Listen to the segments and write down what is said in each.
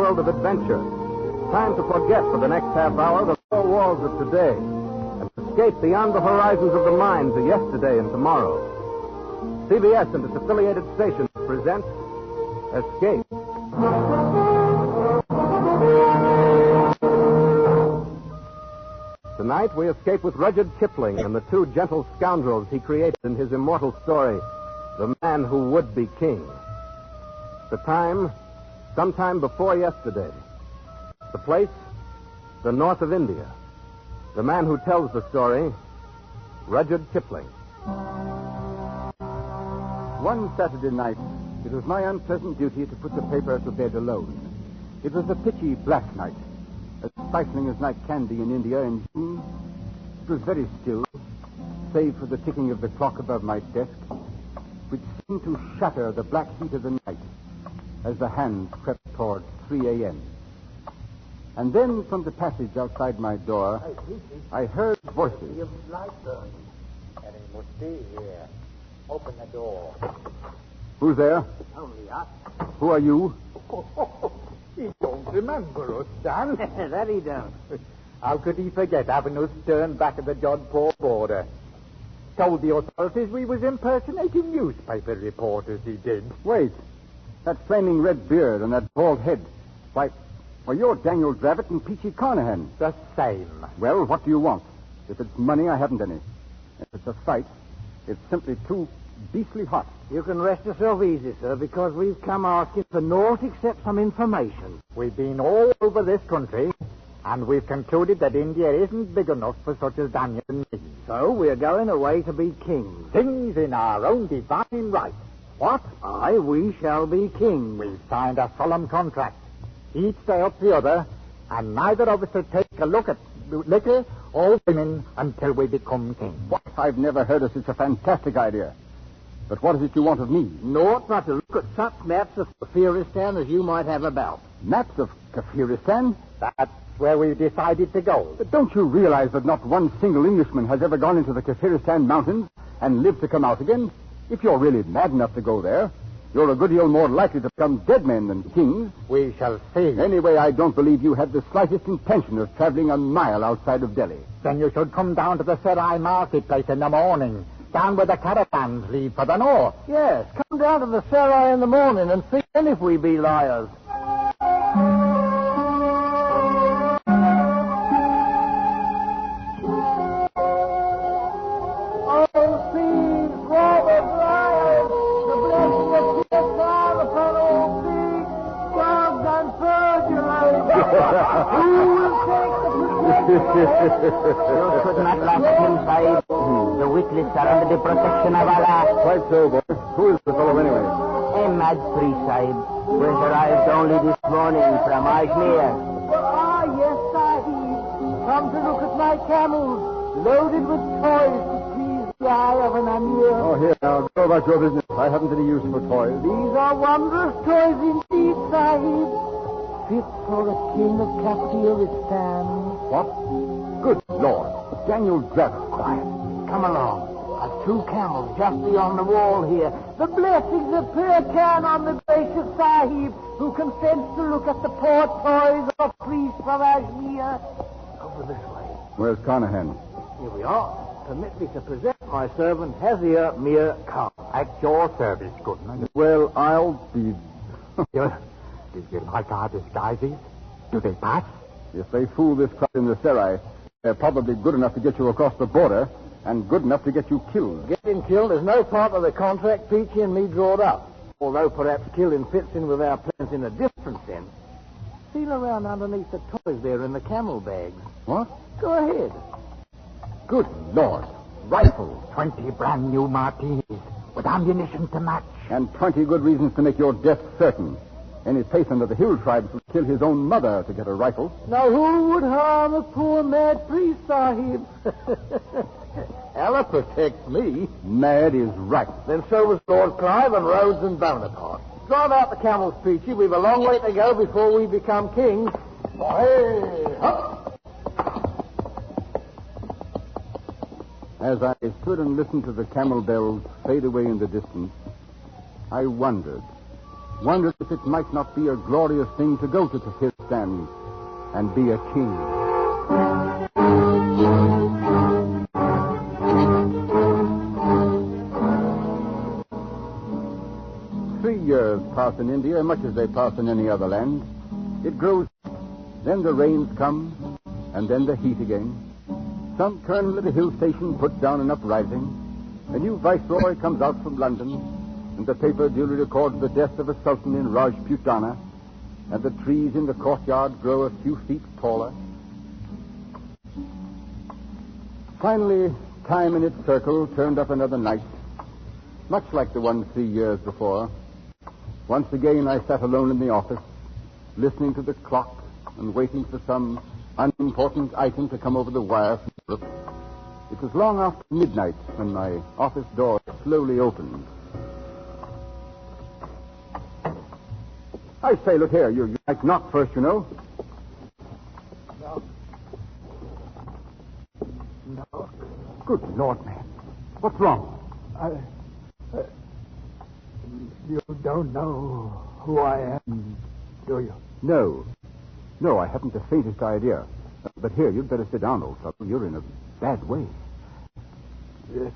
world of adventure. Time to forget for the next half hour the four walls of today and escape beyond the horizons of the mind to yesterday and tomorrow. CBS and its affiliated stations present Escape. Tonight we escape with Rudyard Kipling and the two gentle scoundrels he created in his immortal story, The Man Who Would Be King. The time, sometime before yesterday. The place, the north of India. The man who tells the story, Rudyard Kipling. One Saturday night, it was my unpleasant duty to put the paper to bed alone. It was a pitchy black night, as stifling as night can be in India in June. It was very still, save for the ticking of the clock above my desk, which seemed to shatter the black heat of the night as the hands crept towards 3 a.m. And then from the passage outside my door, I heard voices. Your light burning. And he must be here. Open the door. Who's there? Only us. Who are you? He don't remember us, Dan. That he don't. How could he forget having us turned back at the Jodhpur border? Told the authorities we was impersonating newspaper reporters, he did. Wait. That flaming red beard and that bald head. Why, you're Daniel Dravett and Peachy Carnahan. The same. Well, what do you want? If it's money, I haven't any. If it's a fight, it's simply too beastly hot. You can rest yourself easy, sir, because we've come asking for naught except some information. We've been all over this country, and we've concluded that India isn't big enough for such as Daniel and me. So we're going away to be kings. Kings in our own divine right. What? Aye, we shall be kings. We've signed a solemn contract. Each day up the other, and neither of us will take a look at liquor or women until we become kings. What? I've never heard of such a fantastic idea. But what is it you want of me? Naught but to look at such maps of Kafiristan as you might have about. Maps of Kafiristan? That's where we've decided to go. But don't you realize that not one single Englishman has ever gone into the Kafiristan mountains and lived to come out again? If you're really mad enough to go there, you're a good deal more likely to become dead men than kings. We shall see. Anyway, I don't believe you have the slightest intention of traveling a mile outside of Delhi. Then you should come down to the Sarai marketplace in the morning, down where the caravans leave for the north. Yes, come down to the Sarai in the morning and see if we be liars. You should not laugh at him, Sahib. The witless are under the protection of Allah. Quite so, boy. Who is the fellow anyway? A mad priest, Sahib, who has arrived only this morning from Ajmer. Yes, Sahib. Come to look at my camels, loaded with toys to please the eye of an Amir. Oh, here, now, go about your business. I haven't any use for toys. These are wondrous toys indeed, Sahib. Fit for a king of Kafiristan. What? Good Lord. Daniel Dravett. Quiet. Come along. I've two camels just beyond the wall here. The blessings of Pirkan on the gracious Sahib, who consents to look at the poor toys of a priest from Ajmer. Over this way. Where's Carnahan? Here we are. Permit me to present my servant, Hazir Mir Khan. At your service, goodman. Well, I'll be... Did you like our disguises? Do they pass? If they fool this crowd in the Sarai, they're probably good enough to get you across the border and good enough to get you killed. Getting killed is no part of the contract Peachy and me drawed up. Although perhaps killing fits in with our plans in a different sense. Feel around underneath the toys there in the camel bags. What? Go ahead. Good Lord. Rifles. 20 brand new martinis with ammunition to match. And 20 good reasons to make your death certain. Any Pathan of the hill tribes would kill his own mother to get a rifle. Now, who would harm a poor mad priest, Sahib? Allah protects me. Mad is right. Then so was Lord Clive and Rhodes and Bonaparte. Drive out the camels, Peachy. We've a long way to go before we become kings. Hey, up! As I stood and listened to the camel bells fade away in the distance, I wondered, wonders if it might not be a glorious thing to go to Suspense and be a king. 3 years pass in India, much as they pass in any other land. It grows, then the rains come, and then the heat again. Some colonel at a hill station puts down an uprising. A new viceroy comes out from London, and the paper duly records the death of a sultan in Rajputana, and the trees in the courtyard grow a few feet taller. Finally, time in its circle turned up another night, much like the one 3 years before. Once again, I sat alone in the office, listening to the clock and waiting for some unimportant item to come over the wire from Europe. It was long after midnight when my office door slowly opened. I say, look here, you might knock first, you know. No. Good Lord, man. What's wrong? You don't know who I am, do you? No, I haven't the faintest idea. But here, you'd better sit down, old fellow. You're in a bad way. Yes,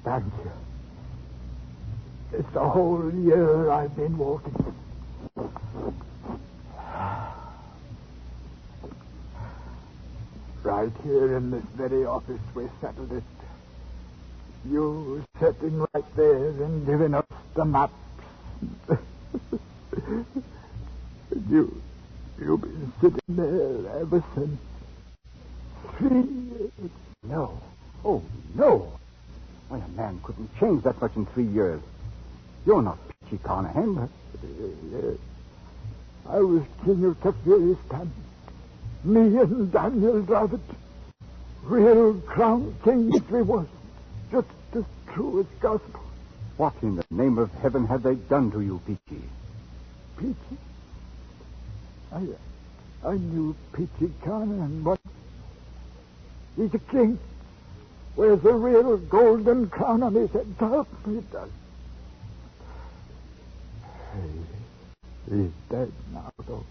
thank you. It's a whole year I've been walking. Right here in this very office we settled it. You sitting right there and giving us the maps. You've been sitting there ever since. 3 years. No. Oh, no. Why, a man couldn't change that much in 3 years. You're not Peachy Carnahan. Yes. I was king of Kafiristan. Me and Daniel Dravitt. Real crown kings we was. Just as true as gospel. What in the name of heaven have they done to you, Peachy? Peachy? I knew Peachy Carnahan, but he's a king. Wears a real golden crown on his head. Top, he does. He's dead now, though.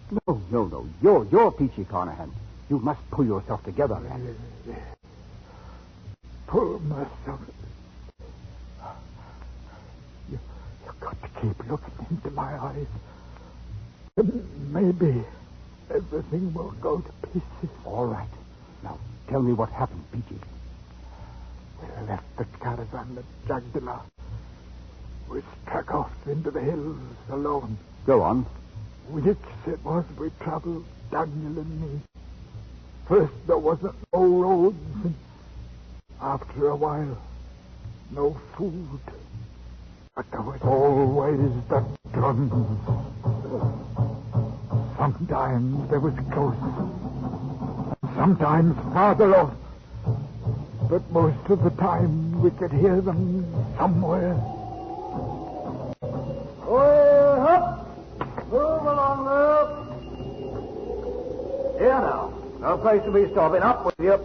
No. You're Peachy Carnahan. You must pull yourself together, man. Pull myself. You've got to keep looking into my eyes. And maybe everything will go to pieces. All right. Now, tell me what happened, Peachy. We left the caravan at Jagdala. We struck off into the hills alone. Go on. Weeks it was we traveled, Daniel and me. First there wasn't no roads, and after a while, no food. But there was always the drums. Sometimes they was close, sometimes farther off. But most of the time we could hear them somewhere. Move along, up. Here now. No place to be stopping. Up with you.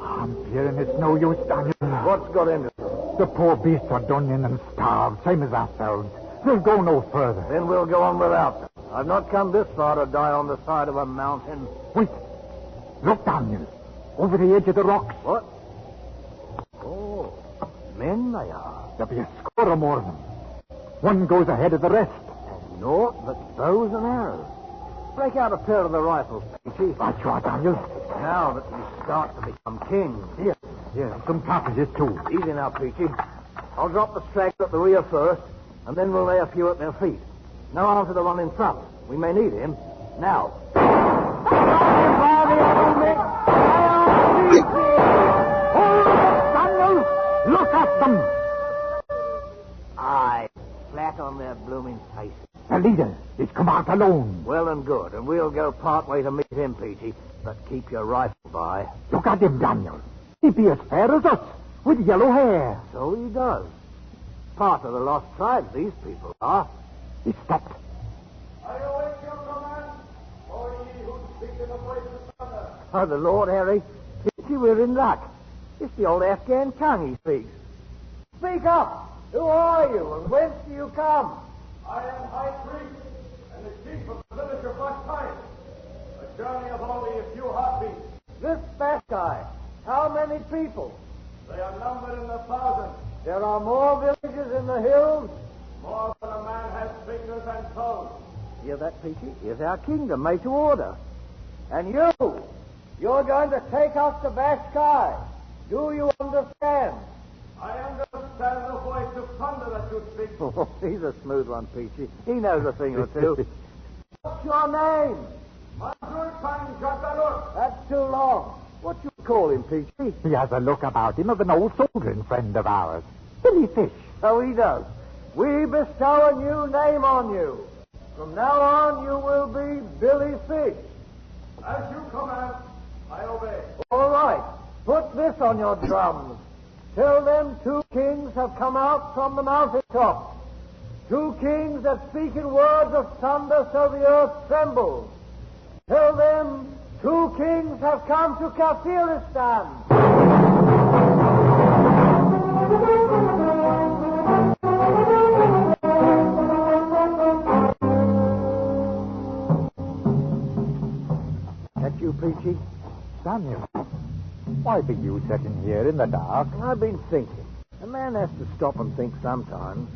I'm fearing it's no use, Daniel. What's got into it? The poor beasts are done in and starved, same as ourselves. They'll go no further. Then we'll go on without them. I've not come this far to die on the side of a mountain. Wait. Look, Daniel. Over the edge of the rocks. What? Oh, men they are. There'll be a score or more of them. One goes ahead of the rest. And naught but bows and arrows. Break out a pair of the rifles, Peachy. That's right, Daniel. Now that you start to become king. Here, some cartridges, too. Easy now, Peachy. I'll drop the straggler at the rear first, and then we'll lay a few at their feet. No arm to the one in front. We may need him. Now. Daniel! Look at them! Aye, flat on their blooming faces. The leader is come out alone. Well and good, and we'll go part way to meet him, Peachy. But keep your rifle by. Look at him, Daniel. He be as fair as us, with yellow hair. So he does. Part of the lost tribes, these people are. He stopped. Are you awake, young man? Or ye who speak in the voice of thunder? Oh, the Lord, Harry. Peachy, we're in luck. It's the old Afghan tongue he speaks. Speak up. Who are you, and whence do you come? I am High Priest and the chief of the village of Black Pine. A journey of only a few heartbeats. This fat guy, how many people? They are numbered in the thousands. There are more villages in the hills. More than a man has fingers and toes. Hear that, Peachy? Here's our kingdom made to order. And you're going to take us to Bashkai. Do you understand? I understand the voice of thunder that you speak. Oh, he's a smooth one, Peachy. He knows a thing or two. What's your name? That's too long. What you call him, Peachy? He has a look about him of an old soldiering friend of ours. Billy Fish. So he does. We bestow a new name on you. From now on, you will be Billy Fish. As you command, I obey. All right. Put this on your drums. Tell them 2 kings have come out from the mountaintop. 2 kings that speak in words of thunder so the earth trembles. Tell them 2 kings have come to Kafiristan. That you, Peachy? Daniel, why be you sitting here in the dark? I've been thinking. A man has to stop and think sometimes.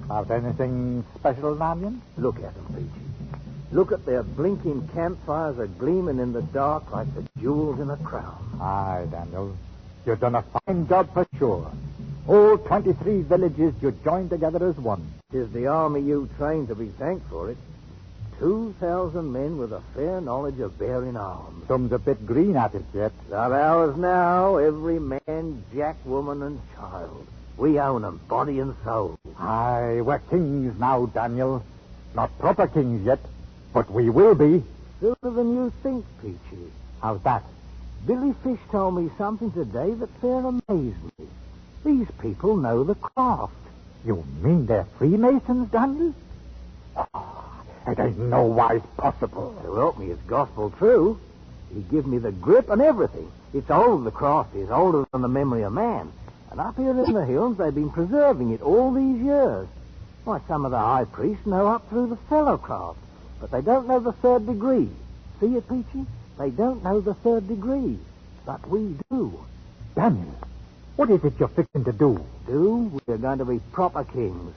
About anything special, Daniel? Look at them, Peachy. Look at their blinking campfires are gleaming in the dark like the jewels in a crown. Aye, Daniel. You've done a fine job for sure. All 23 villages you joined together as one. 'Tis the army you trained to be thanked for it. 2,000 men with a fair knowledge of bearing arms. Some's a bit green at it yet. They're ours now, every man, jack, woman, and child. We own 'em, body and soul. Aye, we're kings now, Daniel. Not proper kings yet, but we will be. Sooner than you think, Peachy. How's that? Billy Fish told me something today that fair amazed me. These people know the craft. You mean they're Freemasons, Daniel? It ain't no wise possible. So help me, it's gospel true. He give me the grip and everything. It's old, the craft is, older than the memory of man. And up here in the hills, they've been preserving it all these years. Why, some of the high priests know up through the fellow craft, but they don't know the 3rd degree. See it, Peachy? They don't know the 3rd degree, but we do. Daniel, what is it you're fixing to do? We're going to be proper kings.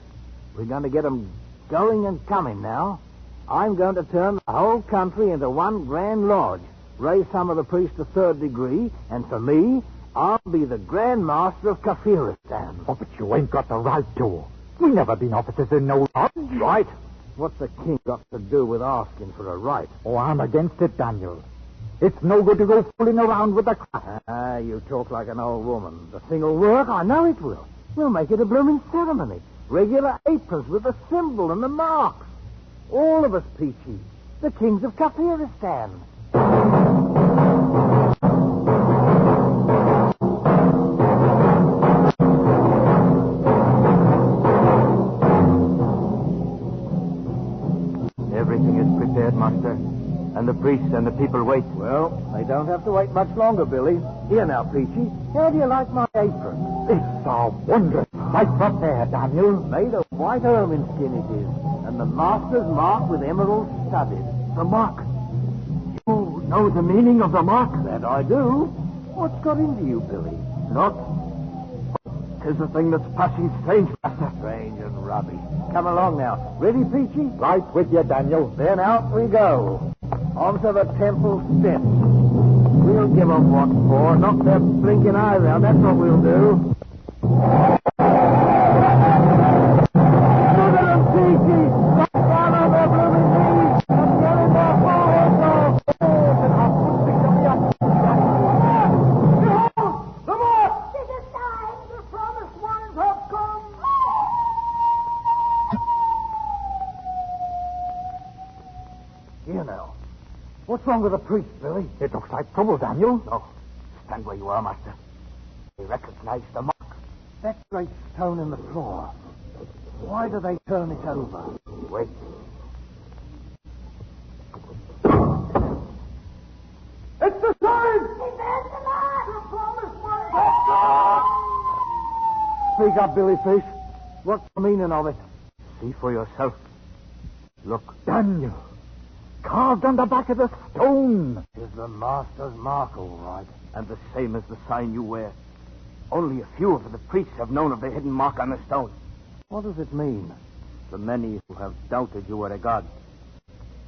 We're going to get 'em going and coming now. I'm going to turn the whole country into one grand lodge, raise some of the priests to 3rd degree, and for me, I'll be the Grand Master of Kafiristan. Oh, but you ain't got the right to. We never been officers in no lodge. Right? What's the king got to do with asking for a right? Oh, I'm against it, Daniel. It's no good to go fooling around with the crap. Ah, you talk like an old woman. The thing'll work. I know it will. We'll make it a blooming ceremony. Regular aprons with the symbol and the marks. All of us, Peachy. The kings of Kafiristan. Everything is prepared, Master. And the priests and the people wait. Well, they don't have to wait much longer, Billy. Here now, Peachy. How do you like my apron? It's a wondrous sight up there, Daniel. Made of white ermine skin it is. And the master's mark with emeralds studded. The mark. You know the meaning of the mark? That I do. What's got into you, Billy? Not. 'Tis a thing that's passing strange, Master. Strange and rubbish. Come along now. Ready, Peachy? Right with you, Daniel. Then out we go. Onto the temple steps. We'll give 'em what for. Knock their blinking eyes out. That's what we'll do. Look at 'em, Peachy. Right down on their blooming knees. And yelling their foreheads off. And I'll put things on the up. Behold! The mark! It is time. The promised ones have come. Here now. What's wrong with the priest, Billy? It looks like trouble, Daniel. No. Stand where you are, Master. They recognize the mark. That great stone in the floor. Why do they turn it over? Wait. It's the sign! There's the mark. The promised one! Speak up, Billy Fish. What's the meaning of it? See for yourself. Look. Daniel, carved on the back of the stone. Is the master's mark all right? And the same as the sign you wear. Only a few of the priests have known of the hidden mark on the stone. What does it mean? The many who have doubted you were a god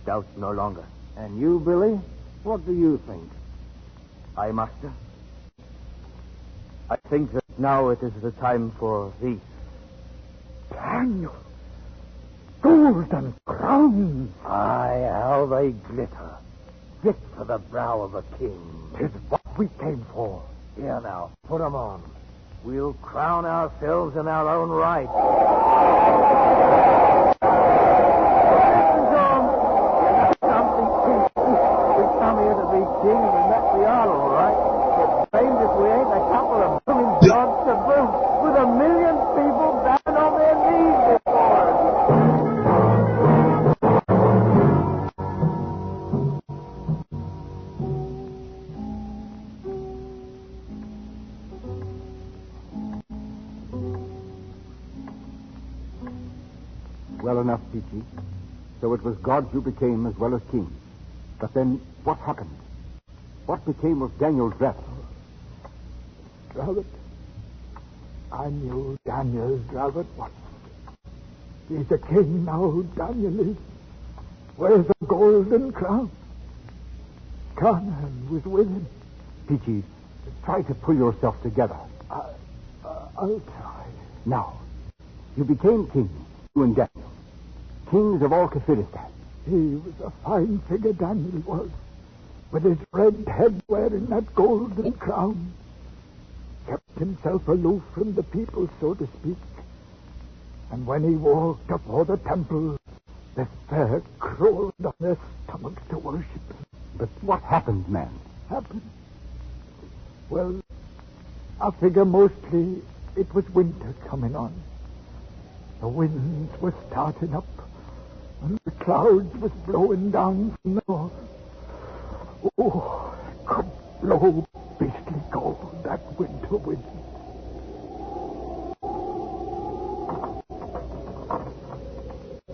doubt no longer. And you, Billy? What do you think? I, master? I think that now it is the time for these. Daniel, golden crowns. Aye, how they glitter. Fit for the brow of a king. 'Tis what we came for. Here now, put 'em on. We'll crown ourselves in our own right. We come here to be king, and that we are, all right. It's blamed if we ain't a couple of blooming gods to boot, with 1 million people down on their knees before us. Well enough, Peachy. So it was gods you became as well as kings. But then, what happened? What became of Daniel's rep? Robert, I knew Daniel's Robert once. He's a king now, Daniel is. Where's the golden crown? Conan was with him. Peachy, try to pull yourself together. I'll try. Now, you became kings, you and Daniel. Kings of all Kafiristan. He was a fine figure, Daniel was, with his red head wearing that golden crown. Kept himself aloof from the people, so to speak. And when he walked before the temple, the fair crawled on their stomachs to worship him. But what happened, man? Happened? Well, I figure mostly it was winter coming on. The winds were starting up, and the clouds was blowing down from the north. Oh, it could blow beastly cold, that winter wind.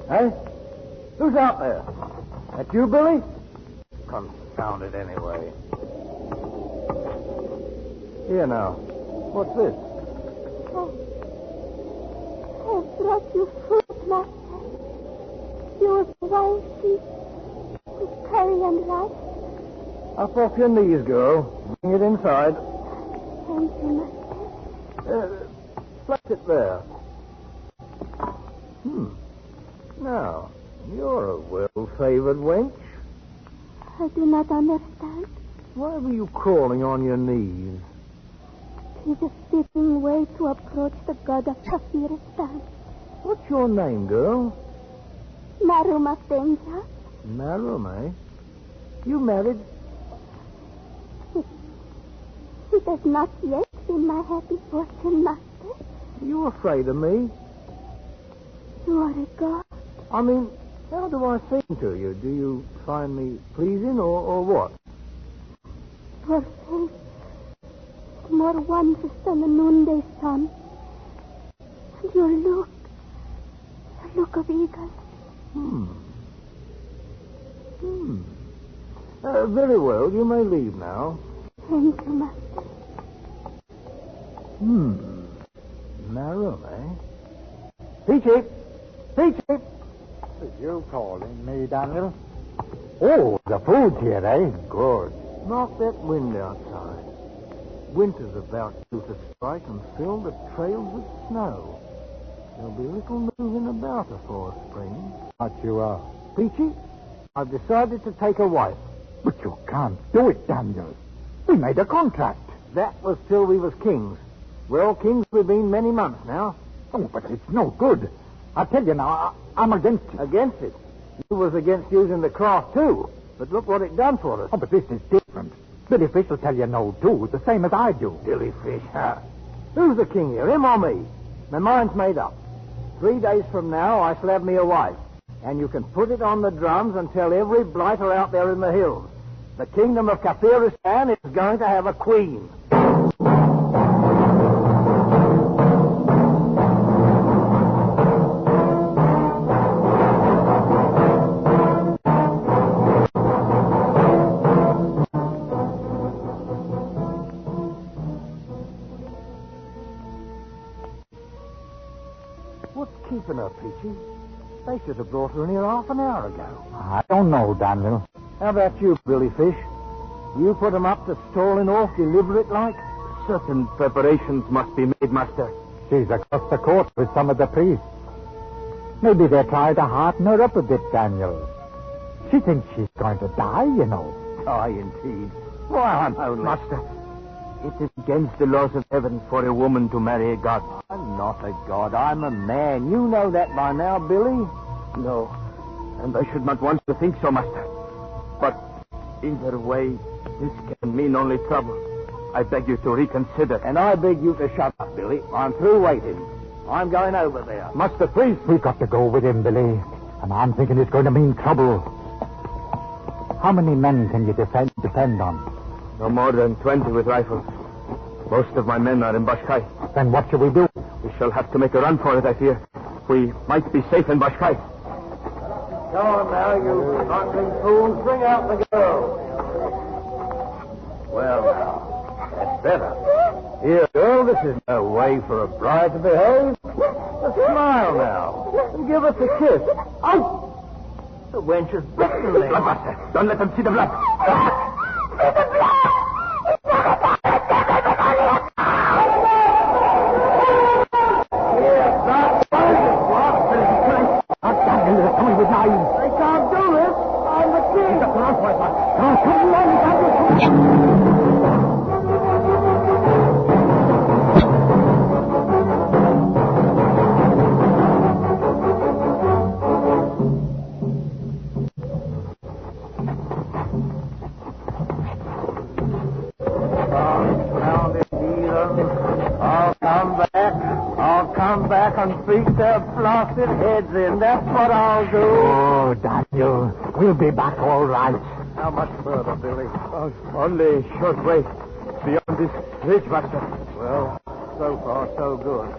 Hey? Who's out there? That you, Billy? Confound it anyway. Here now. What's this? I brought you food, Master. Yours wine sheep, with curry and rice. Up off your knees, girl. Bring it inside. Thank you, Master. Place it there. Now, you're a well-favored wench. I do not understand. Why were you crawling on your knees? It is a fitting way to approach the god of Kafiristan. What's your name, girl? Maruma Benja. Marum, eh? You married? It has not yet been my happy fortune, Master. You afraid of me? You are a god. I mean, how do I seem to you? Do you find me pleasing or what? Your face is more wondrous than the noonday sun. And your look of eagles. Very well, you may leave now. Thank you, Master. Marum, eh? Peachy! Peachy! You calling me, Daniel? Oh, the food's here, eh? Good. Knock that wind outside. Winter's about due to strike and fill the trails with snow. There'll be little moving about afore spring. But you are. Peachy, I've decided to take a wife. But you can't do it, Daniel. We made a contract. That was till we was kings. Well, kings we've been many months now. Oh, but it's no good. I tell you now, I'm against it. Against it. You was against using the cross, too. But look what it done for us. Oh, but this is different. Billy Fish will tell you no, too, the same as I do. Billy Fish, huh? Who's the king here, him or me? My mind's made up. 3 days from now, I shall have me a wife. And you can put it on the drums and tell every blighter out there in the hills. The kingdom of Kafiristan is going to have a queen. keeping her, Peachy? They should have brought her in here half an hour ago. I don't know, Daniel. How about you, Billy Fish? You put 'em up to stalling off deliberate like? Certain preparations must be made, Master. She's across the court with some of the priests. Maybe they're trying to hearten her up a bit, Daniel. She thinks she's going to die, you know. Die, indeed. Why, I'm only... Master, it is against the laws of heaven for a woman to marry a god. I'm not a god. I'm a man. You know that by now, Billy. No, and I should not want to think so, Master. But either way, this can mean only trouble. I beg you to reconsider. And I beg you to shut up, Billy. I'm through waiting. I'm going over there. Master, please. We've got to go with him, Billy. And I'm thinking it's going to mean trouble. How many men can you depend on? No more than 20 with rifles. Most of my men are in Bashkai. Then what shall we do? We shall have to make a run for it, I fear. We might be safe in Bashkai. Go on now, you struggling fools. Bring out the girl. Well, now, that's better. Here, girl, this is no way for a bride to behave. Just smile now and give us a kiss. Oh! The wench is bitten. Master, don't let them see the blood. Beat their blasted heads in. That's what I'll do. Oh, Daniel, we'll be back all right. How much further, Billy? Only a short way. Beyond this ridge, Master. Well, so far, so good.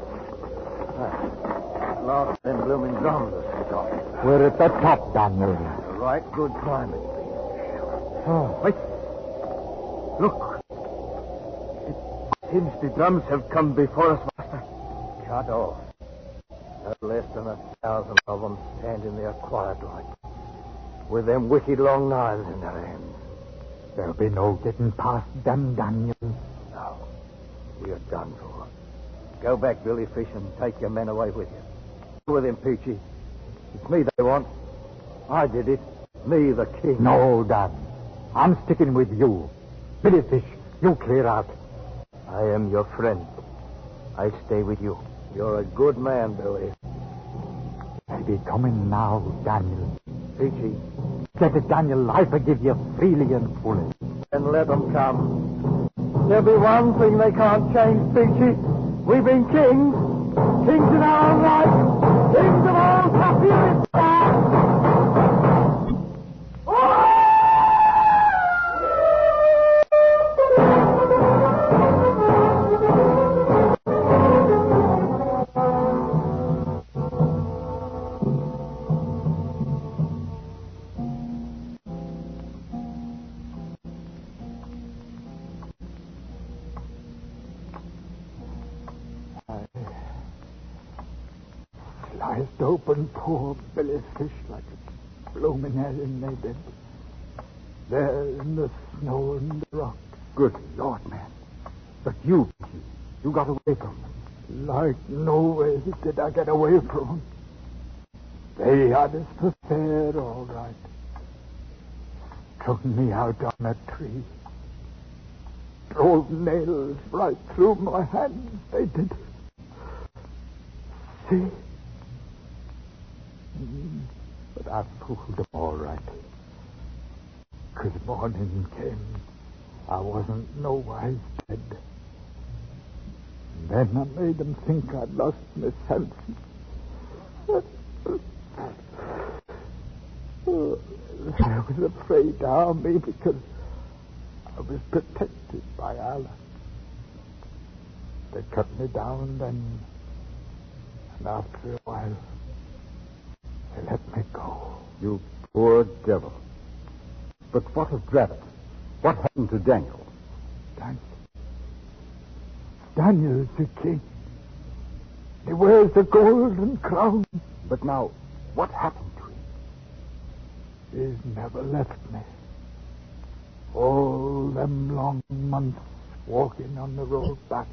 Last them blooming drums are stopped. We're at the top, Daniel. A right good climate. Oh, wait. Look. It seems the drums have come before us, Master. Cut off. No less than 1,000 of them standing there quiet like, with them wicked long knives in their hands. There'll be no getting past them, Daniel. No, we're done for. Go back, Billy Fish, and take your men away with you. Go with him, Peachy. It's me they want. I did it. Me, the king. No, Dan. I'm sticking with you. Billy Fish, you clear out. I am your friend. I stay with you. You're a good man, Billy. They'll be coming now, Daniel. Peachy. Get it, Daniel. I forgive you freely and fully. Then let them come. There'll be one thing they can't change, Peachy. We've been kings. Kings in our own right. Kings of all happiness. Sliced open poor Billy Fish like a blooming hell in their bed. There in the snow and the rock. Good Lord, man. But you got away from them. Like no way did I get away from them. They had us prepared all right. Strung me out on a tree. Drove nails right through my hands, they did. See? But I fooled them all right. 'Cause morning came, I wasn't nowise dead. And then I made them think I'd lost my senses. I was afraid to harm me because I was protected by Allah. They cut me down then, and after a while, they let me go. You poor devil. But what of Dravit? What happened to Daniel's the king. He wears a golden crown. But now, what happened to him? He's never left me. All them long months walking on the road back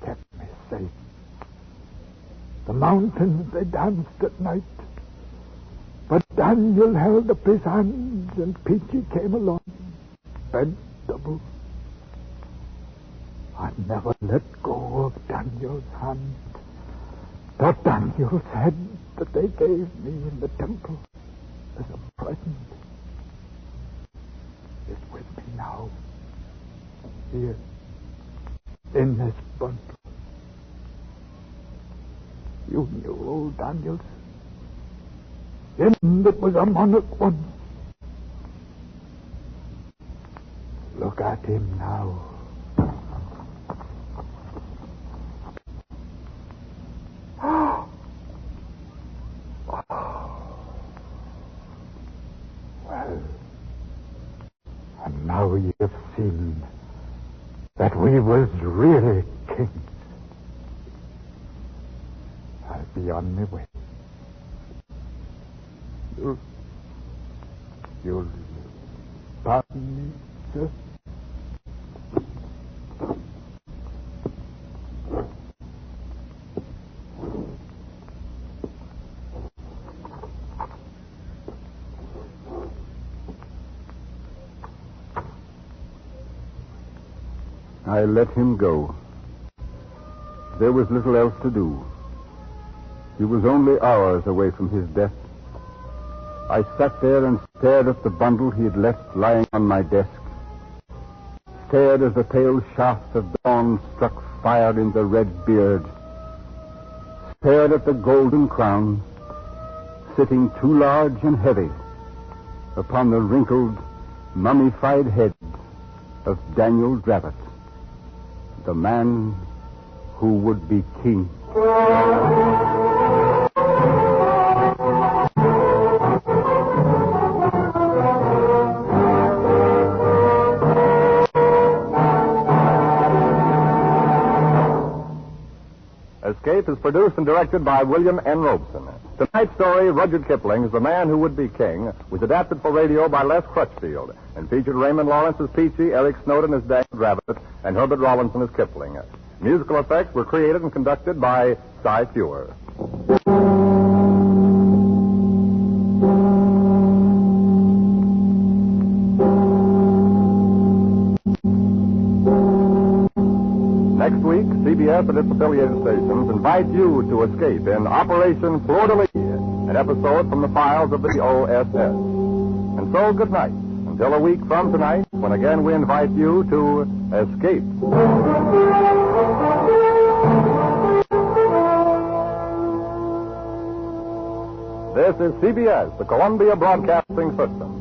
kept me safe. The mountains, they danced at night. But Daniel held up his hands and Peachy came along, bent double. I never let go of Daniel's hand. That Daniel's head that they gave me in the temple as a present is with me now. Here, in this bundle. You knew old Daniel's. Him that was a monarch once. Look at him now. Well, and now ye have seen that we was really kings. I'll be on my way. You'll pardon me, sir? I let him go. There was little else to do. He was only hours away from his death. I sat there and stared at the bundle he had left lying on my desk. Stared as the pale shaft of dawn struck fire in the red beard. Stared at the golden crown, sitting too large and heavy upon the wrinkled, mummified head of Daniel Dravett, the man who would be king. Escape is produced and directed by William N. Robeson. Tonight's story, Rudyard Kipling's The Man Who Would Be King, was adapted for radio by Les Crutchfield and featured Raymond Lawrence as Peachy, Eric Snowden as Daniel Dravett, and Herbert Rawlinson as Kipling. Musical effects were created and conducted by Cy Fewer. Next week, CBS and its affiliated stations invite you to escape in Operation Fleur de Lis, an episode from the files of the OSS. And so, good night, until a week from tonight, when again we invite you to escape. This is CBS, the Columbia Broadcasting System.